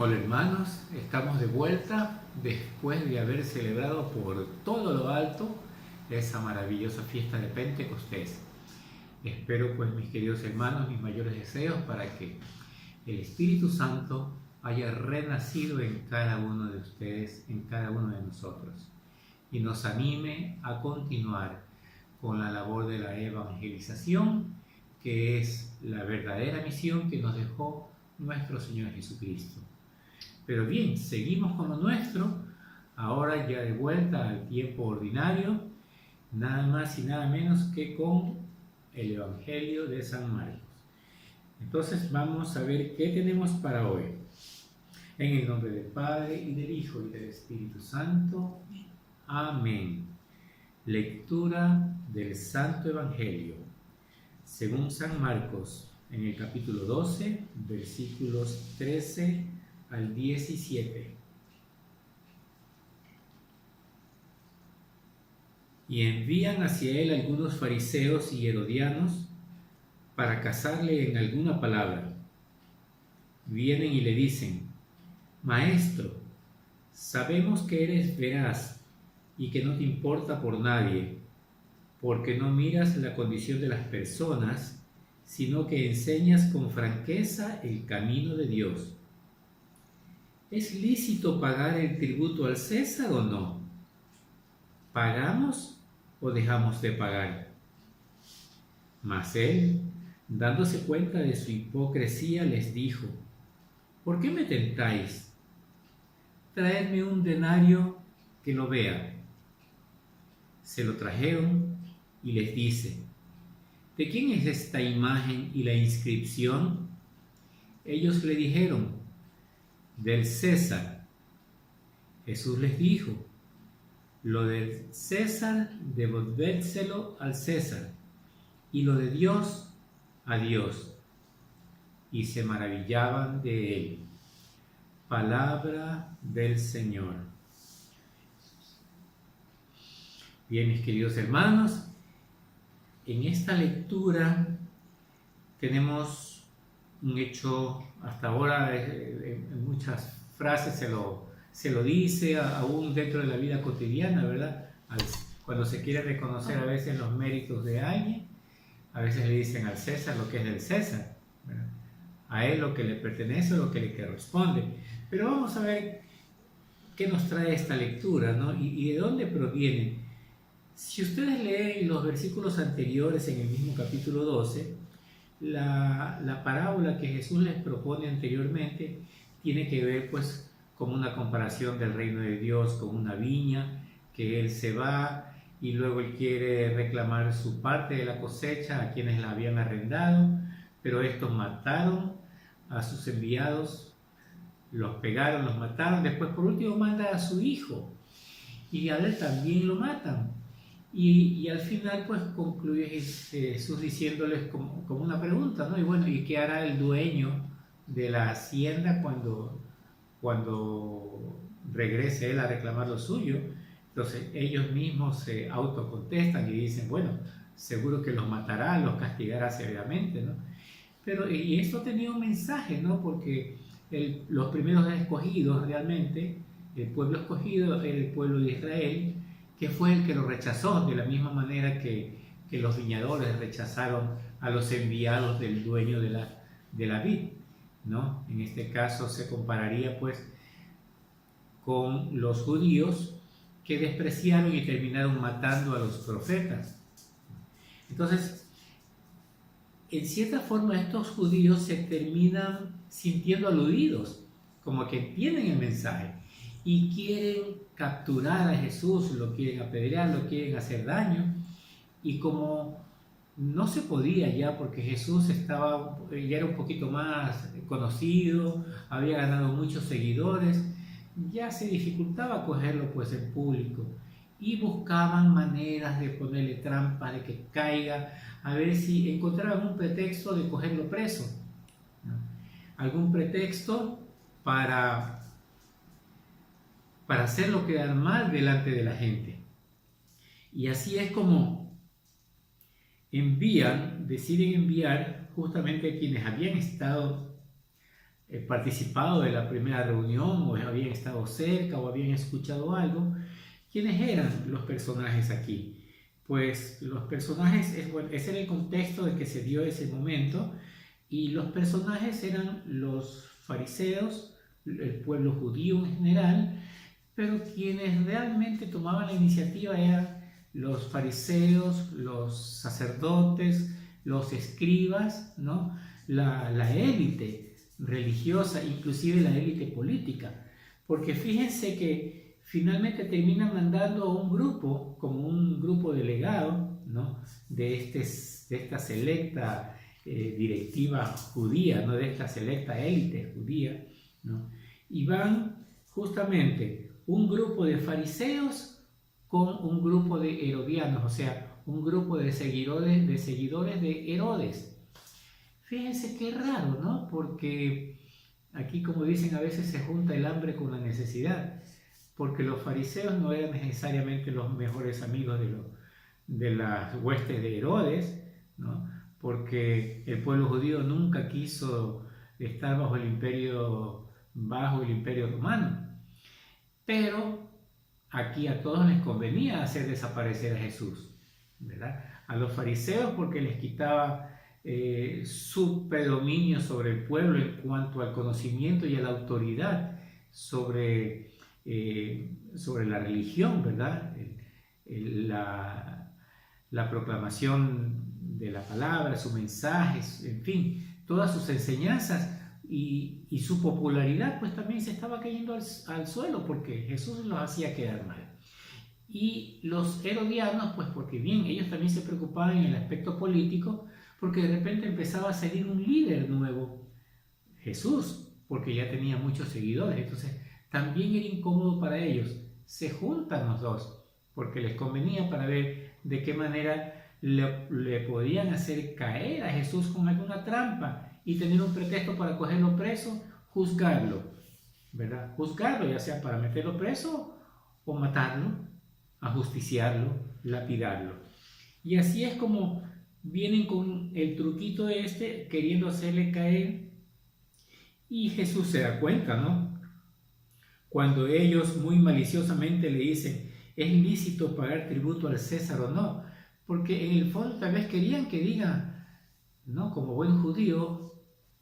Hola hermanos, estamos de vuelta después de haber celebrado por todo lo alto esa maravillosa fiesta de Pentecostés. Espero pues mis queridos hermanos, mis mayores deseos para que el Espíritu Santo haya renacido en cada uno de ustedes, en cada uno de nosotros, y nos anime a continuar con la labor de la evangelización, que es la verdadera misión que nos dejó nuestro Señor Jesucristo. Pero bien, seguimos con lo nuestro, ahora ya de vuelta al tiempo ordinario, nada más y nada menos que con el Evangelio de San Marcos. Entonces vamos a ver qué tenemos para hoy. En el nombre del Padre, y del Hijo, y del Espíritu Santo. Amén. Lectura del Santo Evangelio, según San Marcos, en el capítulo 12, versículos 13 al 17. Y envían hacia él algunos fariseos y herodianos para cazarle en alguna palabra. Vienen y le dicen: Maestro, sabemos que eres veraz y que no te importa por nadie, porque no miras la condición de las personas, sino que enseñas con franqueza el camino de Dios. ¿Es lícito pagar el tributo al César o no? ¿Pagamos o dejamos de pagar? Mas él, dándose cuenta de su hipocresía, les dijo: ¿Por qué me tentáis? Traedme un denario que lo vea. Se lo trajeron y les dice: ¿De quién es esta imagen y la inscripción? Ellos le dijeron: del César. Jesús les dijo: lo del César devolvérselo al César, y lo de Dios a Dios. Y se maravillaban de él. Palabra del Señor. Bien, mis queridos hermanos, en esta lectura tenemos un hecho, hasta ahora en muchas frases se lo dice, aún dentro de la vida cotidiana, ¿verdad? Cuando se quiere reconocer a veces los méritos de alguien, a veces le dicen al César lo que es del César, ¿verdad? A él lo que le pertenece o lo que le corresponde. Pero vamos a ver qué nos trae esta lectura, ¿no? Y de dónde proviene. Si ustedes leen los versículos anteriores en el mismo capítulo 12, la parábola que Jesús les propone anteriormente tiene que ver pues con una comparación del reino de Dios con una viña, que él se va y luego él quiere reclamar su parte de la cosecha a quienes la habían arrendado, pero estos mataron a sus enviados, los pegaron, los mataron, después por último manda a su hijo y a él también lo matan. Y al final pues concluye Jesús diciéndoles como una pregunta, ¿no? Y bueno, ¿y qué hará el dueño de la hacienda cuando regrese él a reclamar lo suyo? Entonces ellos mismos se autocontestan y dicen, bueno, seguro que los matará, los castigará severamente, ¿no? Pero y esto tenía un mensaje, ¿no? Porque los primeros escogidos realmente, el pueblo escogido era el pueblo de Israel, que fue el que lo rechazó, de la misma manera que los viñadores rechazaron a los enviados del dueño de la vid, ¿no? En este caso se compararía pues con los judíos que despreciaron y terminaron matando a los profetas. Entonces, en cierta forma estos judíos se terminan sintiendo aludidos, como que entienden el mensaje y quieren capturar a Jesús, lo quieren apedrear, lo quieren hacer daño, y como no se podía ya porque Jesús ya era un poquito más conocido, había ganado muchos seguidores, ya se dificultaba cogerlo pues en público y buscaban maneras de ponerle trampas, de que caiga, a ver si encontraban un pretexto de cogerlo preso, ¿no? Algún pretexto para hacerlo quedar mal delante de la gente. Y así es como deciden enviar justamente a quienes habían estado participado de la primera reunión o habían estado cerca o habían escuchado algo. ¿Quiénes eran los personajes aquí? Pues los personajes, ese era el contexto de que se dio ese momento, y los personajes eran los fariseos, el pueblo judío en general, pero quienes realmente tomaban la iniciativa eran los fariseos, los sacerdotes, los escribas, ¿no? La élite religiosa, inclusive la élite política, porque fíjense que finalmente terminan mandando a un grupo, como un grupo delegado, ¿no? de esta selecta directiva judía, ¿no? De esta selecta élite judía, ¿no? Y van justamente un grupo de fariseos con un grupo de herodianos, o sea, un grupo de seguidores de Herodes. Fíjense qué raro, ¿no? Porque aquí, como dicen, a veces se junta el hambre con la necesidad, porque los fariseos no eran necesariamente los mejores amigos de las huestes de Herodes, ¿no? Porque el pueblo judío nunca quiso estar bajo el imperio romano. Pero aquí a todos les convenía hacer desaparecer a Jesús, ¿verdad? A los fariseos porque les quitaba su predominio sobre el pueblo en cuanto al conocimiento y a la autoridad sobre la religión, ¿verdad? La proclamación de la palabra, sus mensajes, en fin, todas sus enseñanzas y su popularidad pues también se estaba cayendo al suelo porque Jesús los hacía quedar mal. Y los herodianos pues porque bien, ellos también se preocupaban en el aspecto político porque de repente empezaba a salir un líder nuevo, Jesús, porque ya tenía muchos seguidores, entonces también era incómodo para ellos. Se juntan los dos porque les convenía para ver de qué manera le podían hacer caer a Jesús con alguna trampa y tener un pretexto para cogerlo preso, juzgarlo, ¿verdad? Juzgarlo, ya sea para meterlo preso o matarlo, ajusticiarlo, lapidarlo. Y así es como vienen con el truquito queriendo hacerle caer, y Jesús se da cuenta, ¿no? Cuando ellos muy maliciosamente le dicen, ¿es lícito pagar tributo al César o no? Porque en el fondo tal vez querían que diga, ¿no? Como buen judío,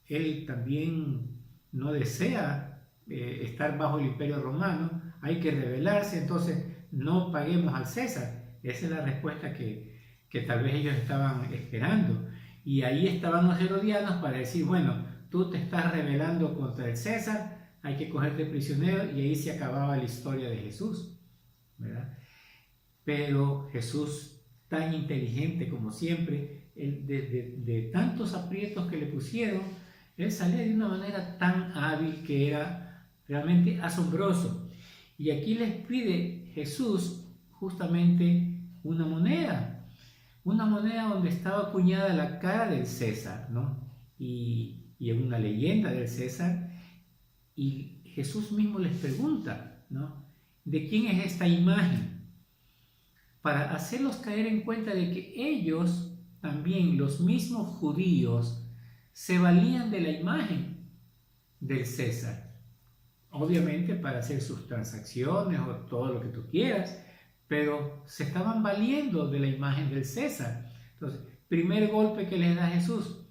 él también no desea estar bajo el imperio romano, hay que rebelarse, entonces no paguemos al César. Esa es la respuesta que tal vez ellos estaban esperando. Y ahí estaban los herodianos para decir, bueno, tú te estás rebelando contra el César, hay que cogerte prisionero, y ahí se acababa la historia de Jesús, ¿verdad? Pero Jesús, tan inteligente como siempre, de tantos aprietos que le pusieron, él salía de una manera tan hábil que era realmente asombroso. Y aquí les pide Jesús justamente una moneda donde estaba acuñada la cara del César, ¿no? Y una leyenda del César, y Jesús mismo les pregunta, ¿no? ¿De quién es esta imagen? Para hacerlos caer en cuenta de que ellos, también los mismos judíos, se valían de la imagen del César. Obviamente para hacer sus transacciones o todo lo que tú quieras, pero se estaban valiendo de la imagen del César. Entonces, primer golpe que les da Jesús,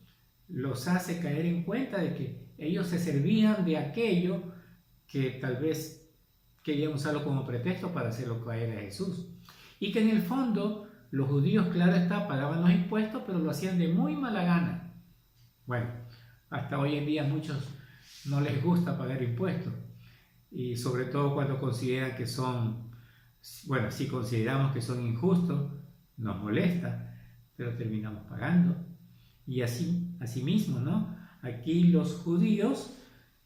los hace caer en cuenta de que ellos se servían de aquello que tal vez querían usarlo como pretexto para hacerlo caer a Jesús. Y que en el fondo los judíos, claro está, pagaban los impuestos, pero lo hacían de muy mala gana. Bueno, hasta hoy en día a muchos no les gusta pagar impuestos, y sobre todo cuando consideran que son, bueno, si consideramos que son injustos, nos molesta, pero terminamos pagando. Y así mismo, ¿no? Aquí los judíos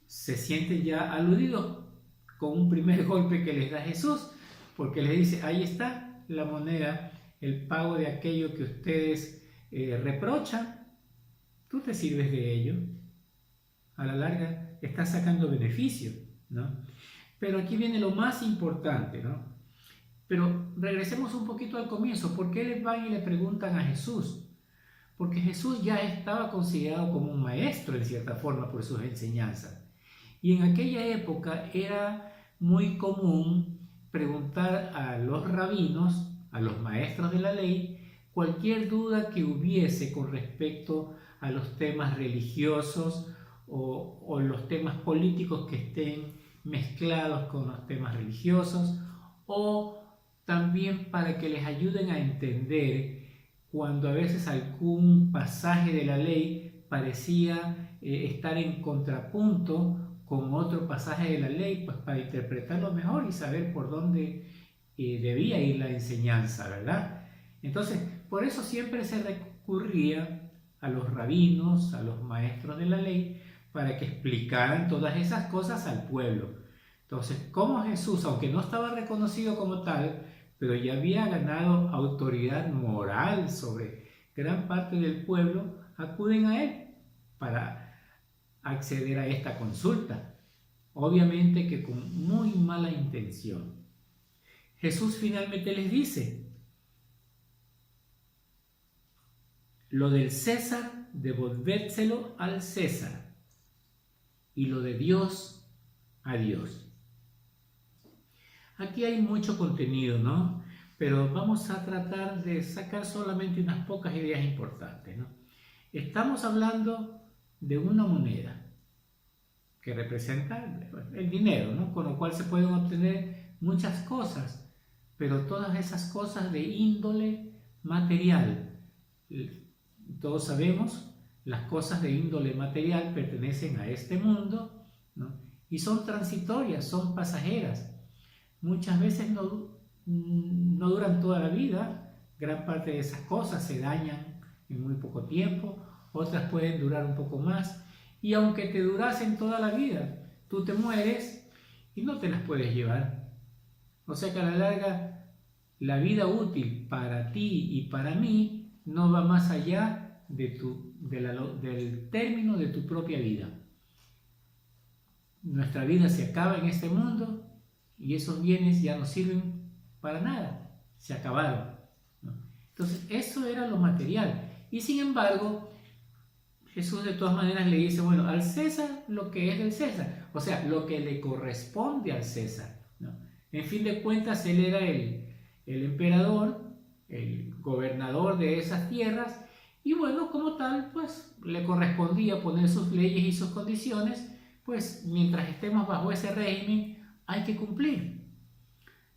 se sienten ya aludidos con un primer golpe que les da Jesús, porque les dice, ahí está la moneda, el pago de aquello que ustedes reprochan, tú te sirves de ello, a la larga estás sacando beneficio, ¿no? Pero aquí viene lo más importante, ¿no? Pero regresemos un poquito al comienzo. ¿Por qué les van y le preguntan a Jesús? Porque Jesús ya estaba considerado como un maestro en cierta forma por sus enseñanzas. Y en aquella época era muy común preguntar a los rabinos, a los maestros de la ley, cualquier duda que hubiese con respecto a los temas religiosos o los temas políticos que estén mezclados con los temas religiosos, o también para que les ayuden a entender cuando a veces algún pasaje de la ley parecía estar en contrapunto con otro pasaje de la ley, pues para interpretarlo mejor y saber por dónde debía ir la enseñanza, ¿verdad? Entonces, por eso siempre se recurría a los rabinos, a los maestros de la ley, para que explicaran todas esas cosas al pueblo. Entonces, como Jesús, aunque no estaba reconocido como tal, pero ya había ganado autoridad moral sobre gran parte del pueblo, acuden a él para acceder a esta consulta. Obviamente que con muy mala intención. Jesús finalmente les dice: lo del César, devolvérselo al César, y lo de Dios, a Dios. Aquí hay mucho contenido, ¿no? Pero vamos a tratar de sacar solamente unas pocas ideas importantes, ¿no? Estamos hablando de una moneda que representa el dinero, ¿no? Con lo cual se pueden obtener muchas cosas, pero todas esas cosas de índole material. Todos sabemos, las cosas de índole material pertenecen a este mundo, ¿no? Y son transitorias, son pasajeras. Muchas veces no duran toda la vida. Gran parte de esas cosas se dañan en muy poco tiempo, otras pueden durar un poco más. Y aunque te durasen toda la vida, tú te mueres y no te las puedes llevar. O sea que a la larga, la vida útil para ti y para mí no va más allá del término de tu propia vida. Nuestra vida se acaba en este mundo y esos bienes ya no sirven para nada, se acabaron, ¿no? Entonces, eso era lo material. Y sin embargo, Jesús de todas maneras le dice, bueno, al César lo que es del César, o sea, lo que le corresponde al César, ¿no? En fin de cuentas, él era el emperador, el gobernador de esas tierras, y bueno, como tal, pues le correspondía poner sus leyes y sus condiciones, pues mientras estemos bajo ese régimen, hay que cumplir.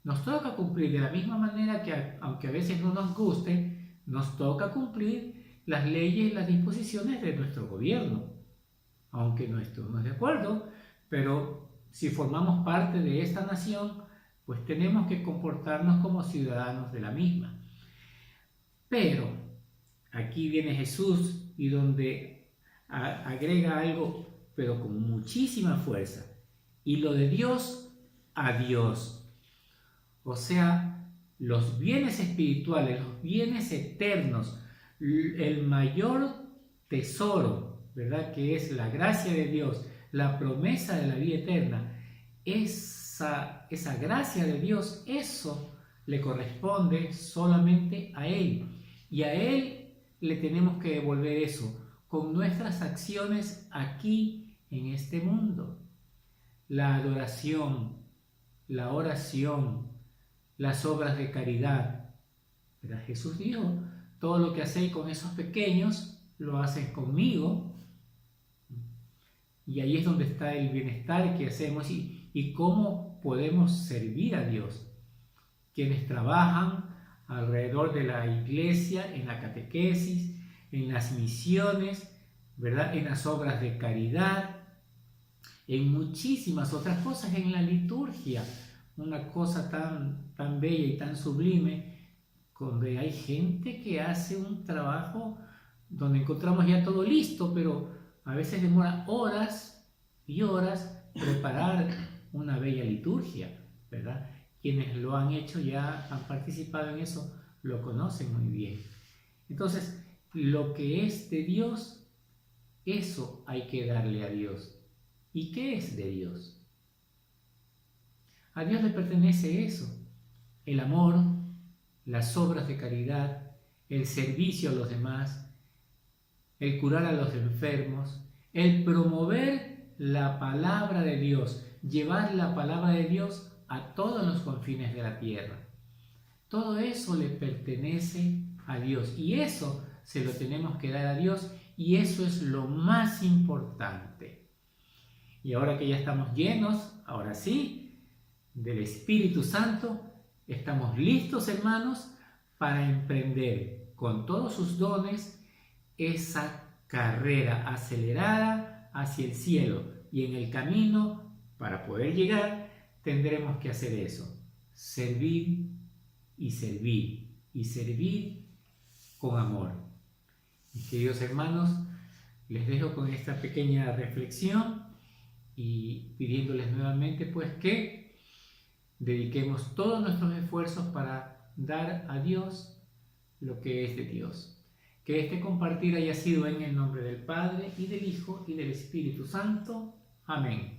Nos toca cumplir de la misma manera que, aunque a veces no nos guste, nos toca cumplir las leyes y las disposiciones de nuestro gobierno. Aunque no estemos de acuerdo, pero si formamos parte de esta nación, pues tenemos que comportarnos como ciudadanos de la misma. Pero aquí viene Jesús y donde agrega algo, pero con muchísima fuerza. Y lo de Dios, a Dios. O sea, los bienes espirituales, los bienes eternos, el mayor tesoro, ¿verdad? Que es la gracia de Dios, la promesa de la vida eterna, esa gracia de Dios, eso le corresponde solamente a Él. Y a Él le tenemos que devolver eso con nuestras acciones aquí en este mundo. La adoración, la oración, las obras de caridad. ¿Verdad? Jesús dijo, todo lo que hacéis con esos pequeños, lo hacen conmigo. Y ahí es donde está el bienestar que hacemos y cómo podemos servir a Dios. Quienes trabajan alrededor de la iglesia, en la catequesis, en las misiones, ¿verdad? En las obras de caridad, en muchísimas otras cosas, en la liturgia, una cosa tan bella y tan sublime, donde hay gente que hace un trabajo donde encontramos ya todo listo, pero a veces demora horas y horas preparar una bella liturgia, ¿verdad? Quienes lo han hecho ya han participado en eso, lo conocen muy bien. Entonces, lo que es de Dios, eso hay que darle a Dios. ¿Y qué es de Dios? A Dios le pertenece eso, el amor, las obras de caridad, el servicio a los demás, el curar a los enfermos, el promover la palabra de Dios, llevar la palabra de Dios a todos los confines de la tierra. Todo eso le pertenece a Dios y eso se lo tenemos que dar a Dios y eso es lo más importante. Y ahora que ya estamos llenos, ahora sí, del Espíritu Santo, estamos listos, hermanos, para emprender con todos sus dones esa carrera acelerada hacia el cielo. Y en el camino, para poder llegar, tendremos que hacer eso, servir y servir y servir con amor. Mis queridos hermanos, les dejo con esta pequeña reflexión y pidiéndoles nuevamente pues que dediquemos todos nuestros esfuerzos para dar a Dios lo que es de Dios. Que este compartir haya sido en el nombre del Padre y del Hijo y del Espíritu Santo. Amén.